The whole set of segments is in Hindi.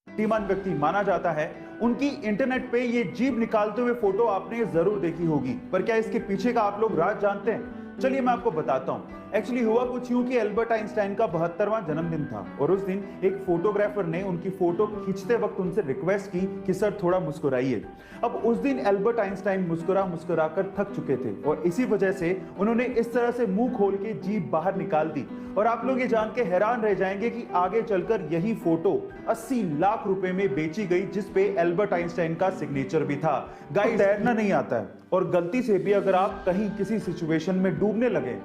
कीर्तिमान व्यक्ति माना जाता है। उनकी इंटरनेट पे ये जीभ निकालते हुए फोटो आपने जरूर देखी होगी, पर क्या इसके पीछे का आप लोग राज जानते हैं? चलिए मैं आपको बताता हूं। एक्चुअली हुआ कुछ यूं कि एल्बर्ट आइंस्टाइन का 72वां जन्मदिन था और उस दिन एक फोटोग्राफर ने उनकी फोटो खींचते वक्त उनसे रिक्वेस्ट की कि सर थोड़ा मुस्कुराइए। अब उस दिन एल्बर्ट आइंस्टाइन मुस्कुरा मुस्कुरा कर थक चुके थे और इसी वजह से उन्होंने इस तरह से मुंह खोल के जीभ बाहर निकाल दी। और आप लोग ये जान के हैरान रह जाएंगे कि आगे चलकर यही फोटो 80 लाख रुपए में बेची गई, जिसपे एल्बर्ट आइंस्टाइन का सिग्नेचर भी था। गाइस, तैरना नहीं आता है और गलती से भी अगर आप कहीं किसी सिचुएशन में डूबने लगे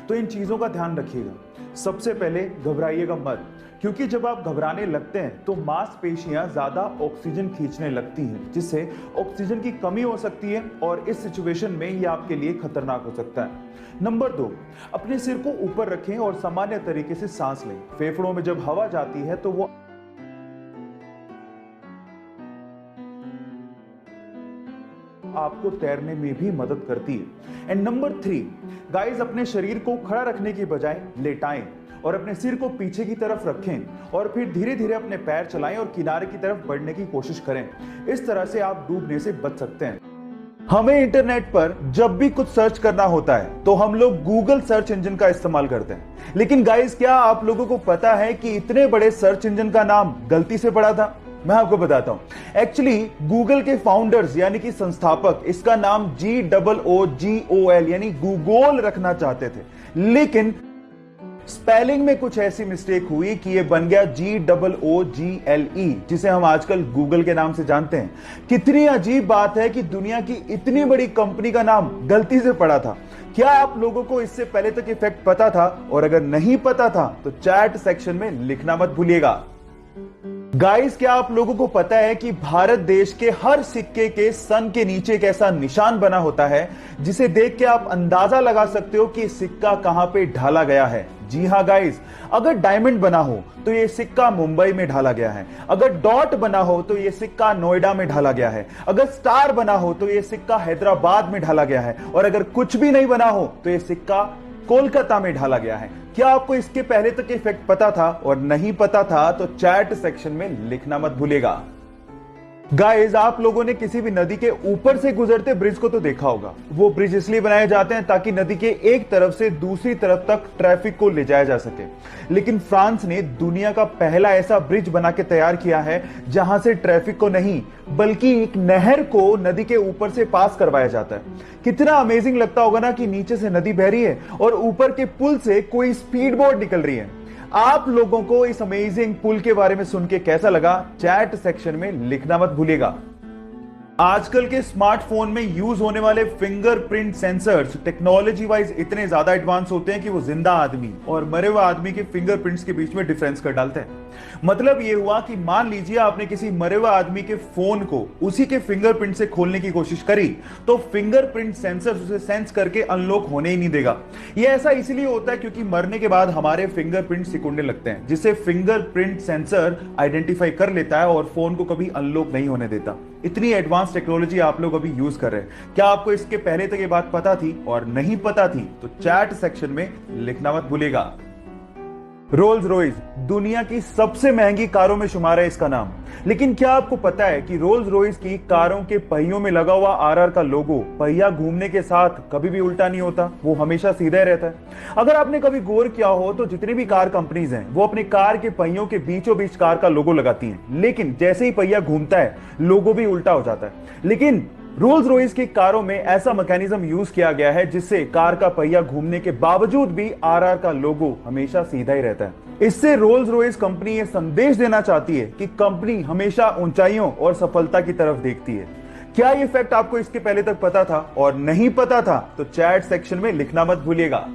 तो इन चीजों का ध्यान रखिएगा। सबसे पहले घबराइएगा मत, क्योंकि जब आप घबराने लगते हैं तो मांसपेशियां ज्यादा ऑक्सीजन खींचने लगती हैं, जिससे ऑक्सीजन की कमी हो सकती है और इस सिचुएशन में यह आपके लिए खतरनाक हो सकता है। नंबर 2, अपने सिर को ऊपर रखें और सामान्य तरीके से सांस लें। फेफड़ों में जब हवा जाती है तो वो आपको तैरने में भी मदद करती है। एंड नंबर 3, गाइस, अपने शरीर को खड़ा रखने की बजाय लेटाएं और अपने सिर को पीछे की तरफ रखें और फिर धीरे धीरे अपने पैर चलाएं और किनारे की तरफ बढ़ने की कोशिश करें। इस तरह से आप डूबने से बच सकते हैं। हमें इंटरनेट पर जब भी कुछ सर्च करना होता है तो हम लोग गूगल सर्च इंजन का इस्तेमाल करते हैं, लेकिन गाइस, क्या आप लोगों को पता है कि इतने बड़े सर्च इंजन का नाम गलती से पड़ा था? मैं आपको बताता हूं। एक्चुअली गूगल के फाउंडर्स यानी कि संस्थापक इसका नाम GOOGOL यानी गूगोल रखना चाहते थे, लेकिन स्पेलिंग में कुछ ऐसी मिस्टेक हुई कि यह बन गया GOOGLE, जिसे हम आजकल गूगल के नाम से जानते हैं। कितनी अजीब बात है कि दुनिया की इतनी बड़ी कंपनी का नाम गलती से पड़ा था। क्या आप लोगों को इससे पहले तक इफेक्ट पता था? और अगर नहीं पता था तो चैट सेक्शन में लिखना मत भूलिएगा। गाइस, क्या आप लोगों को पता है कि भारत देश के हर सिक्के के सन के नीचे एक ऐसा निशान बना होता है जिसे देख के आप अंदाजा लगा सकते हो कि सिक्का कहां पे ढाला गया है? जी हां गाइस, अगर डायमंड बना हो तो यह सिक्का मुंबई में ढाला गया है, अगर डॉट बना हो तो यह सिक्का नोएडा में ढाला गया है, अगर स्टार बना हो तो यह सिक्का हैदराबाद में ढाला गया है, और अगर कुछ भी नहीं बना हो तो यह सिक्का कोलकाता में ढाला गया है। क्या आपको इसके पहले तक इफेक्ट पता था? और नहीं पता था तो चैट सेक्शन में लिखना मत भूलिएगा। गाइस, आप लोगों ने किसी भी नदी के ऊपर से गुजरते ब्रिज को तो देखा होगा। वो ब्रिज इसलिए बनाए जाते हैं ताकि नदी के एक तरफ से दूसरी तरफ तक ट्रैफिक को ले जाया जा सके। लेकिन फ्रांस ने दुनिया का पहला ऐसा ब्रिज बना के तैयार किया है जहां से ट्रैफिक को नहीं बल्कि एक नहर को नदी के ऊपर से पास करवाया जाता है। कितना अमेजिंग लगता होगा ना कि नीचे से नदी बह रही है और ऊपर के पुल से कोई स्पीड बोट निकल रही है। आप लोगों को इस अमेजिंग पुल के बारे में सुन के कैसा लगा? चैट सेक्शन में लिखना मत भूलिएगा। आजकल के स्मार्टफोन में यूज होने वाले फिंगरप्रिंट सेंसर्स टेक्नोलॉजी वाइज इतने ज्यादा एडवांस होते हैं कि वो जिंदा आदमी और मरे हुए आदमी के फिंगरप्रिंट्स के बीच में डिफरेंस कर डालते हैं। मतलब ये हुआ कि मान लीजिए आपने किसी मरे हुए आदमी के फोन को उसी के फिंगरप्रिंट से खोलने की कोशिश करी तो फिंगरप्रिंट सेंसर उसे सेंस करके अनलॉक होने ही नहीं देगा। ये ऐसा इसलिए होता है क्योंकि मरने के बाद हमारे फिंगरप्रिंट सिकुड़ने लगते हैं, जिसे फिंगरप्रिंट सेंसर आइडेंटिफाई कर लेता है और फोन को कभी अनलॉक नहीं होने देता। इतनी एडवांस टेक्नोलॉजी आप लोग अभी यूज कर रहे हैं। क्या आपको इसके पहले तक ये बात पता थी? और नहीं पता थी तो चैट सेक्शन में लिखना मत भूलिएगा। रोल्स रॉयस दुनिया की सबसे महंगी कारों में शुमार है इसका नाम, लेकिन क्या आपको पता है कि रोल्स रॉयस की कारों के पहियों में लगा हुआ आरआर का लोगो पहिया घूमने के साथ कभी भी उल्टा नहीं होता, वो हमेशा सीधा ही रहता है। अगर आपने कभी गौर किया हो तो जितनी भी कार कंपनीज हैं वो अपने कार के पहियों के बीचों बीच कार का लोगो लगाती हैं, लेकिन जैसे ही पहिया घूमता है लोगो भी उल्टा हो जाता है। लेकिन रोल्स रॉयस की कारों में ऐसा मैकेनिज्म यूज किया गया है जिससे कार का पहिया घूमने के बावजूद भी आरआर का लोगो हमेशा सीधा ही रहता है। इससे रोल्स रॉयस कंपनी ये संदेश देना चाहती है कि कंपनी हमेशा ऊंचाइयों और सफलता की तरफ देखती है। क्या ये फैक्ट आपको इसके पहले तक पता था? और नहीं पता था तो चैट सेक्शन में लिखना मत भूलिएगा।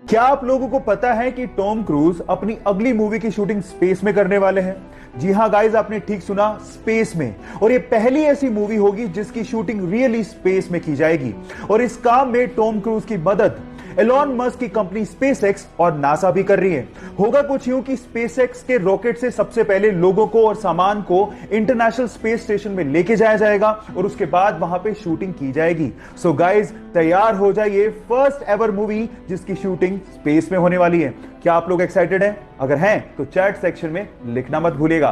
क्या आप लोगों को पता है कि टॉम क्रूज अपनी अगली मूवी की शूटिंग स्पेस में करने वाले हैं? जी हां गाइस, आपने ठीक सुना, स्पेस में। और ये पहली ऐसी मूवी होगी जिसकी शूटिंग रियली स्पेस में की जाएगी और इस काम में टॉम क्रूज की मदद एलॉन मस्क की कंपनी स्पेसएक्स और नासा भी कर रही है। होगा कुछ यूं कि स्पेसएक्स के रॉकेट से सबसे पहले लोगों को और सामान को इंटरनेशनल स्पेस स्टेशन में लेके जाया जाएगा और उसके बाद वहां पे शूटिंग की जाएगी। सो गाइस, तैयार हो जाइए, फर्स्ट एवर मूवी जिसकी शूटिंग स्पेस में होने वाली है। क्या आप लोग एक्साइटेड हैं? अगर हैं तो चैट सेक्शन में लिखना मत भूलिएगा।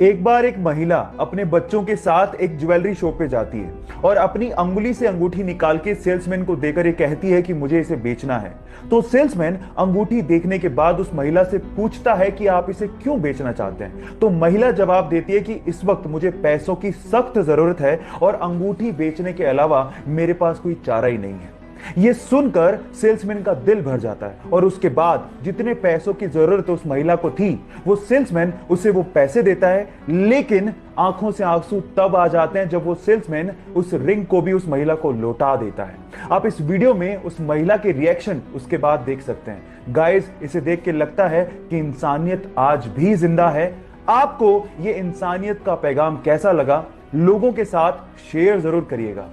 एक बार एक महिला अपने बच्चों के साथ एक ज्वेलरी शॉप पे जाती है और अपनी अंगुली से अंगूठी निकाल के सेल्समैन को देकर ये कहती है कि मुझे इसे बेचना है। तो सेल्समैन अंगूठी देखने के बाद उस महिला से पूछता है कि आप इसे क्यों बेचना चाहते हैं। तो महिला जवाब देती है कि इस वक्त मुझे पैसों की सख्त जरूरत है और अंगूठी बेचने के अलावा मेरे पास कोई चारा ही नहीं है। यह सुनकर सेल्समैन का दिल भर जाता है और उसके बाद जितने पैसों की जरूरत उस महिला को थी वो सेल्समैन उसे वो पैसे देता है, लेकिन आंखों से आंसू तब आ जाते हैं जब वो सेल्समैन उस रिंग को भी उस महिला को लौटा देता है। आप इस वीडियो में उस महिला के रिएक्शन उसके बाद देख सकते हैं। गाइस, इसे देख के लगता है कि इंसानियत आज भी जिंदा है। आपको ये इंसानियत का पैगाम कैसा लगा? लोगों के साथ शेयर जरूर करिएगा।